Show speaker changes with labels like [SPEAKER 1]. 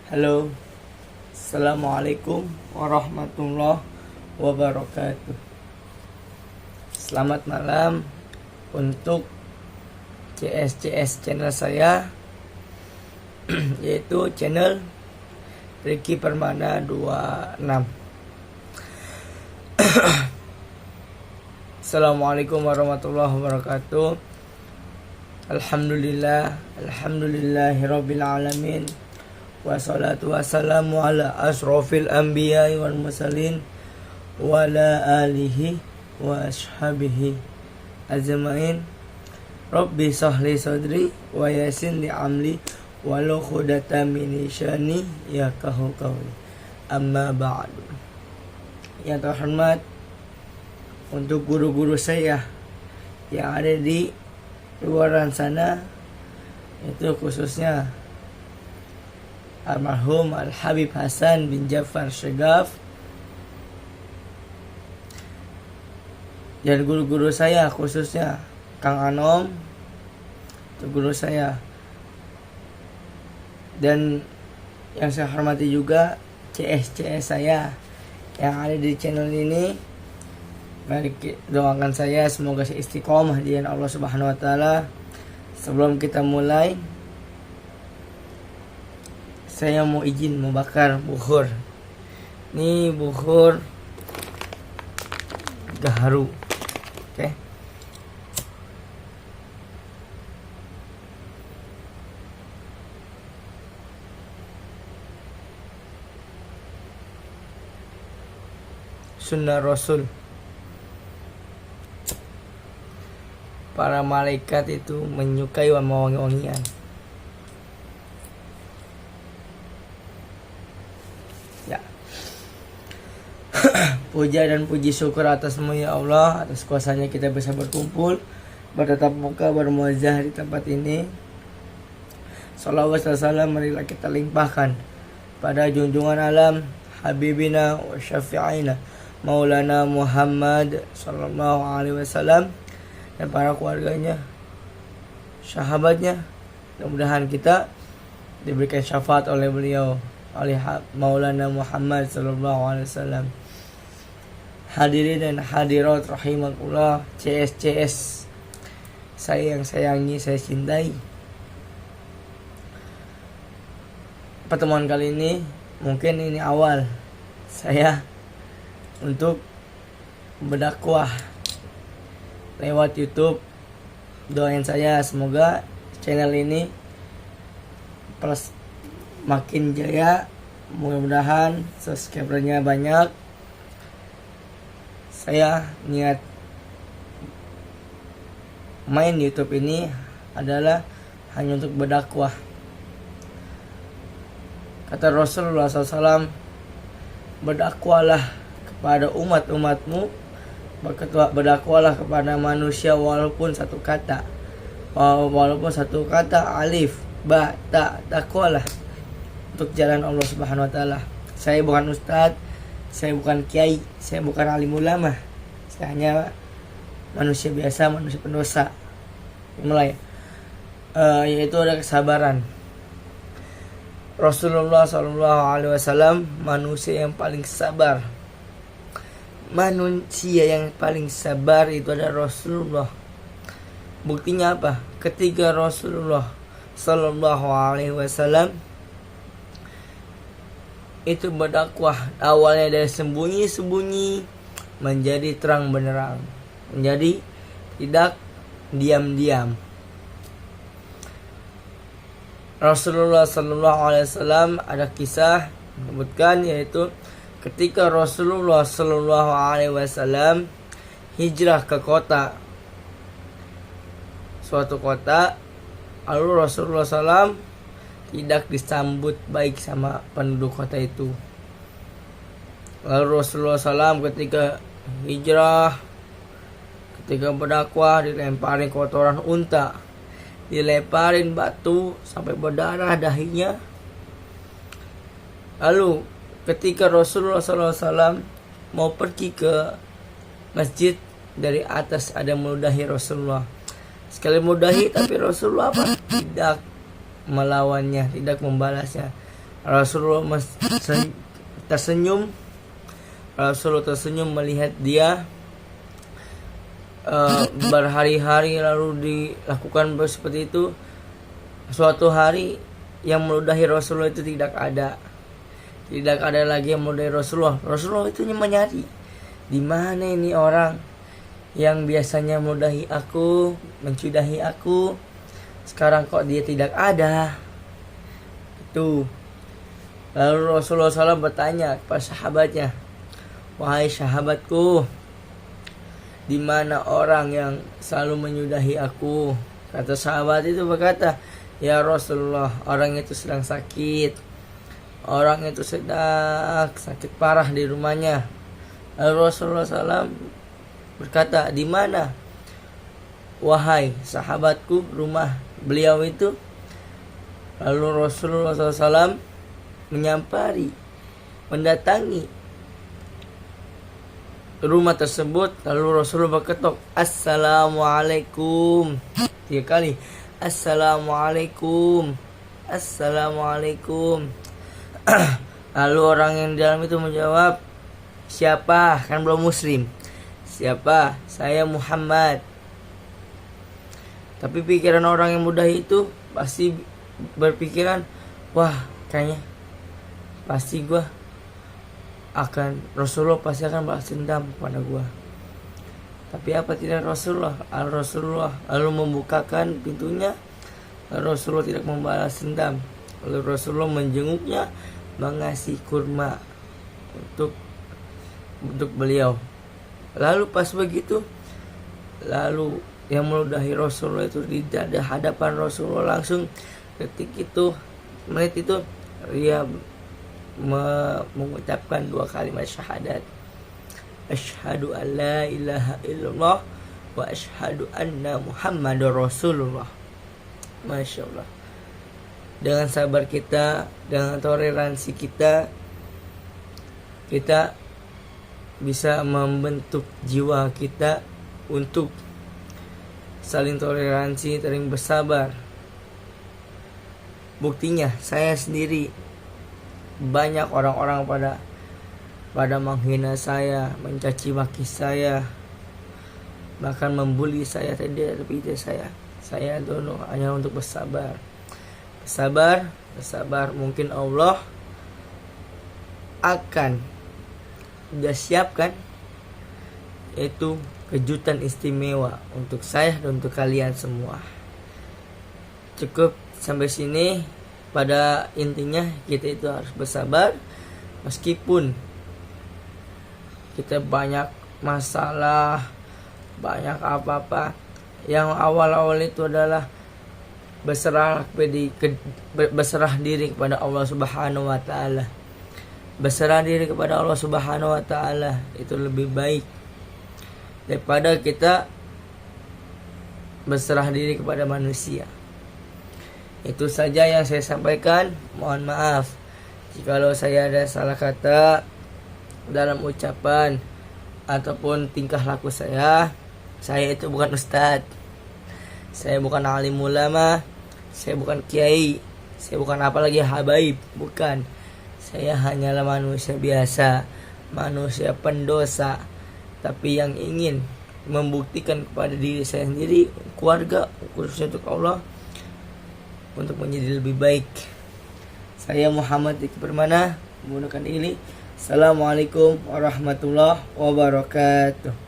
[SPEAKER 1] Halo, Assalamualaikum warahmatullahi wabarakatuh. Selamat malam untuk CS channel saya yaitu channel Ricky Permana 26. Assalamualaikum warahmatullahi wabarakatuh. Alhamdulillahirabbil alamin. Wassalatu wassalamu ala asrofil anbiya wal mursalin wa ala alihi wa ashabihi ajmain. Rabbi sahli sadri wa yassir li amri walau khudata min lisani yafqahu qawli. Amma ba'du. Yang terhormat untuk guru-guru saya yang ada di luaran sana, itu khususnya almarhum Al-Habib Hasan bin Jafar Syegaf, dan guru-guru saya khususnya Kang Anom, itu guru saya, dan yang saya hormati juga CS saya yang ada di channel ini. Mari doakan saya semoga saya istiqomah di jalan Allah Subhanahu wa taala. Sebelum kita mulai, saya mau izin membakar bukhur. Ini bukhur gaharu. Oke. Sunnah Rasul. Para malaikat itu menyukai wangi-wangian. Ya. Puja dan puji syukur atasmu ya Allah, atas kuasanya kita bisa berkumpul, bertatap muka, bermuazah di tempat ini. Salawat dan salam marilah kita limpahkan pada junjungan alam Habibina wa Syafi'ina Maulana Muhammad sallallahu alaihi wasallam dan para keluarganya, sahabatnya. Mudah-mudahan kita diberikan syafaat oleh beliau, oleh Maulana Muhammad sallallahu alaihi wasallam. Hadirin dan hadirat rahimakumullah, CS saya yang sayangi, saya cintai. Pertemuan kali ini mungkin ini awal saya untuk berdakwah lewat YouTube. Doain saya semoga channel ini plus makin jaya, mudah-mudahan subscribernya banyak. Saya niat main YouTube ini adalah hanya untuk berdakwah. Kata Rasulullah SAW, berdakwalah kepada umat-umatmu, berdakwalah kepada manusia walaupun satu kata, alif, ba, ta, takwalah untuk jalan Allah Subhanahu wa taala. Saya bukan ustadz, saya bukan kiai, saya bukan alim ulama. Saya hanya manusia biasa, manusia pendosa. Mulai yaitu ada kesabaran. Rasulullah SAW manusia yang paling sabar. Manusia yang paling sabar itu adalah Rasulullah. Buktinya apa? Ketika Rasulullah sallallahu alaihi wasallam itu berdakwah, awalnya dari sembunyi-sembunyi menjadi terang benderang, menjadi tidak diam-diam. Rasulullah sallallahu alaihi wasallam ada kisah menyebutkan, yaitu ketika Rasulullah sallallahu alaihi wasallam hijrah ke suatu kota, lalu Rasulullah SAW tidak disambut baik sama penduduk kota itu. Lalu Rasulullah SAW ketika hijrah, ketika berdakwah, dilemparin kotoran unta, dilemparin batu sampai berdarah dahinya. Lalu ketika Rasulullah SAW mau pergi ke masjid, dari atas ada meludahi Rasulullah. Sekali meludahi, tapi Rasulullah tidak melawannya, tidak membalasnya. Rasulullah tersenyum. Rasulullah tersenyum melihat dia berhari-hari lalu dilakukan seperti itu. Suatu hari yang meludahi Rasulullah itu tidak ada lagi yang meludahi Rasulullah. Rasulullah itu menyadari, di mana ini orang yang biasanya meludahi aku, mencudahi aku, sekarang kok dia tidak ada. Itu. Lalu Rasulullah SAW bertanya kepada sahabatnya, wahai sahabatku, di mana orang yang selalu menyudahi aku? Kata sahabat itu berkata, ya Rasulullah, orang itu sedang sakit. Orang itu sedang sakit parah di rumahnya. Lalu Rasulullah SAW berkata, di mana wahai sahabatku rumah beliau itu? Lalu Rasulullah SAW mendatangi rumah tersebut. Lalu Rasulullah berketok, Assalamualaikum, 3 kali. Assalamualaikum, Assalamualaikum. Lalu orang yang di dalam itu menjawab, siapa? Kan belum muslim. Siapa? Saya Muhammad. Tapi pikiran orang yang mudah itu pasti berpikiran, wah kayaknya pasti Rasulullah pasti akan balas dendam kepada gua. Tapi apa tidak Rasulullah lalu membukakan pintunya. Rasulullah tidak membalas dendam. Lalu Rasulullah menjenguknya, mengasih kurma untuk beliau. Lalu pas begitu, lalu yang meludahi Rasulullah itu di hadapan Rasulullah langsung menit itu dia mengucapkan 2 kalimat syahadat. Asyhadu an la ilaha illallah wa asyhadu anna Muhammadar Rasulullah. Masya Allah. Dengan sabar kita, dengan toleransi kita bisa membentuk jiwa kita untuk saling toleransi, saling bersabar. Buktinya saya sendiri, banyak orang-orang pada menghina saya, mencaci maki saya, bahkan membuli saya, tapi saya dono hanya untuk bersabar. Mungkin Allah akan sudah siapkan itu kejutan istimewa untuk saya dan untuk kalian semua. Cukup sampai sini. Pada intinya kita itu harus bersabar meskipun kita banyak masalah, banyak apa-apa. Yang awal-awal itu adalah berserah diri kepada Allah Subhanahu wa taala. Berserah diri kepada Allah Subhanahu wa taala itu lebih baik daripada kita berserah diri kepada manusia. Itu saja yang saya sampaikan. Mohon maaf jikalau saya ada salah kata dalam ucapan ataupun tingkah laku saya. Saya itu bukan ustadz, saya bukan alim ulama, saya bukan kiai, saya bukan apalagi habaib, bukan. Saya hanyalah manusia biasa, manusia pendosa, tapi yang ingin membuktikan kepada diri saya sendiri, keluarga, khususnya untuk Allah, untuk menjadi lebih baik. Saya Muhammad Diki Permana menggunakan ini. Assalamualaikum warahmatullahi wabarakatuh.